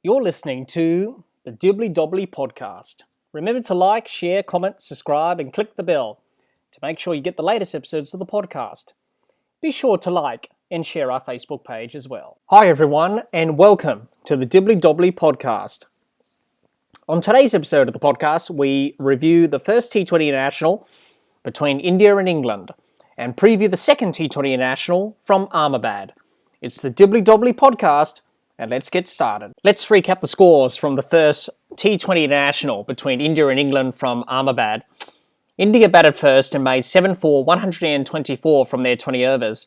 You're listening to the Dibbly-Dobbly Podcast. Remember to like, share, comment, subscribe, and click the bell to make sure you get the latest episodes of the podcast. Be sure to like and share our Facebook page as well. Hi everyone, and welcome to the Dibbly-Dobbly Podcast. On today's episode of the podcast, we review the first T20 International between India and England and preview the second T20 International from Ahmedabad. It's the Dibbly-Dobbly Podcast, and let's get started. Let's recap the scores from the first T20 International between India and England from Ahmedabad. India batted first and made 7 for 124 from their 20 overs.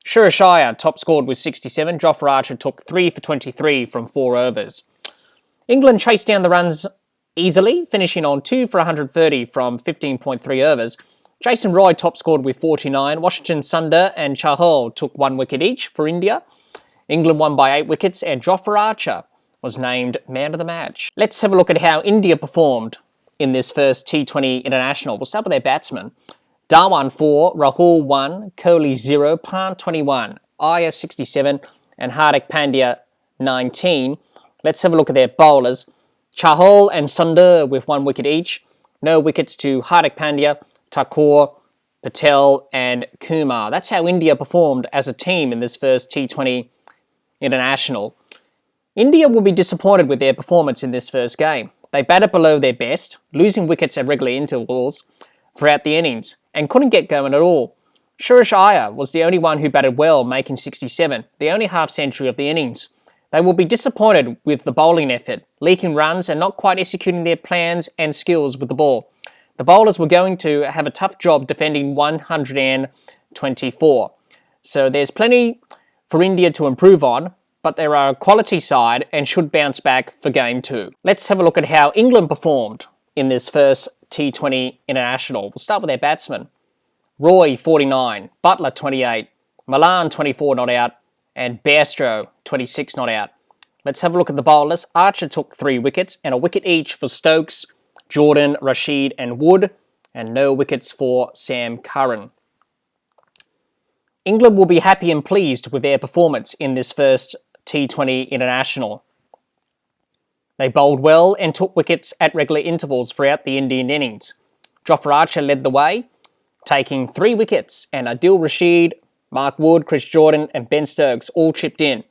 Suresh Iyer top scored with 67. Jofra Archer took 3 for 23 from 4 overs. England chased down the runs easily, finishing on 2 for 130 from 15.3 overs. Jason Roy top scored with 49. Washington Sundar and Chahal took 1 wicket each for India. England won by 8 wickets and Jofra Archer was named man of the match. Let's have a look at how India performed in this first T20 International. We'll start with their batsmen. Dhawan 4, Rahul 1, Kohli 0, Pant 21, Iyer 67 and Hardik Pandya 19. Let's have a look at their bowlers. Chahal and Sundar with 1 wicket each. No wickets to Hardik Pandya, Thakur, Patel and Kumar. That's how India performed as a team in this first T20 International. India will be disappointed with their performance in this first game. They batted below their best, losing wickets at regular intervals throughout the innings, and couldn't get going at all. Suresh Iyer was the only one who batted well, making 67, the only half-century of the innings. They will be disappointed with the bowling effort, leaking runs and not quite executing their plans and skills with the ball. The bowlers were going to have a tough job defending 124. So there's plenty for India to improve on, but they are a quality side and should bounce back for Game 2. Let's have a look at how England performed in this first T20 International. We'll start with their batsmen. Roy, 49, Butler, 28, Malan, 24 not out, and Bairstow, 26 not out. Let's have a look at the bowlers. Archer took 3 wickets and a wicket each for Stokes, Jordan, Rashid and Wood, and no wickets for Sam Curran. England will be happy and pleased with their performance in this first T20 International. They bowled well and took wickets at regular intervals throughout the Indian innings. Jofra Archer led the way, taking 3 wickets, and Adil Rashid, Mark Wood, Chris Jordan and Ben Stokes all chipped in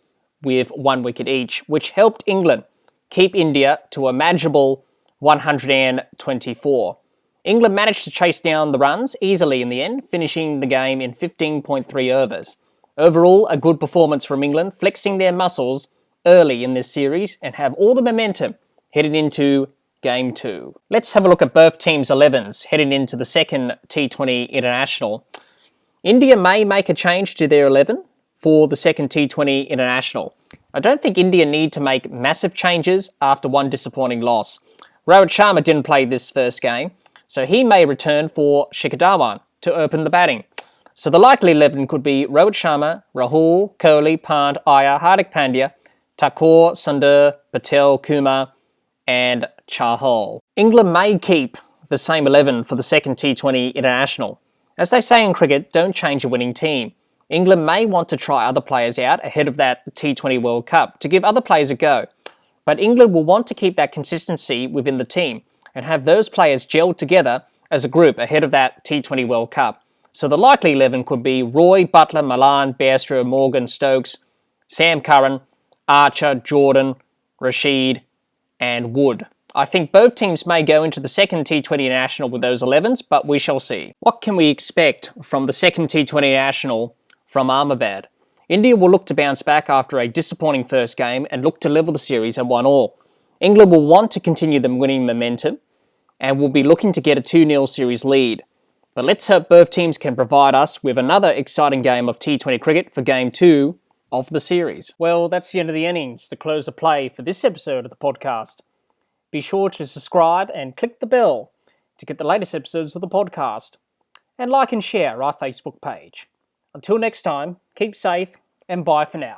with 1 wicket each, which helped England keep India to a manageable 124. England managed to chase down the runs easily in the end, finishing the game in 15.3 overs. Overall, a good performance from England, flexing their muscles early in this series and have all the momentum heading into Game 2. Let's have a look at both teams' 11s heading into the second T20 International. India may make a change to their 11 for the second T20 International. I don't think India need to make massive changes after one disappointing loss. Rohit Sharma didn't play this first game, so he may return for Shikhar Dhawan to open the batting. So the likely 11 could be Rohit Sharma, Rahul, Kohli, Pant, Iyer, Hardik Pandya, Thakur, Sundar, Patel, Kumar and Chahal. England may keep the same 11 for the second T20 International. As they say in cricket, don't change a winning team. England may want to try other players out ahead of that T20 World Cup to give other players a go. But England will want to keep that consistency within the team and have those players gelled together as a group ahead of that T20 World Cup. So the likely 11 could be Roy, Butler, Malan, Bairstow, Morgan, Stokes, Sam Curran, Archer, Jordan, Rashid and Wood. I think both teams may go into the second T20 International with those 11s, but we shall see. What can we expect from the second T20 International from Ahmedabad? India will look to bounce back after a disappointing first game and look to level the series at 1-1. England will want to continue the winning momentum and will be looking to get a 2-0 series lead. But let's hope both teams can provide us with another exciting game of T20 cricket for Game 2 of the series. Well, that's the end of the innings, the close of play for this episode of the podcast. Be sure to subscribe and click the bell to get the latest episodes of the podcast. And like and share our Facebook page. Until next time, keep safe and bye for now.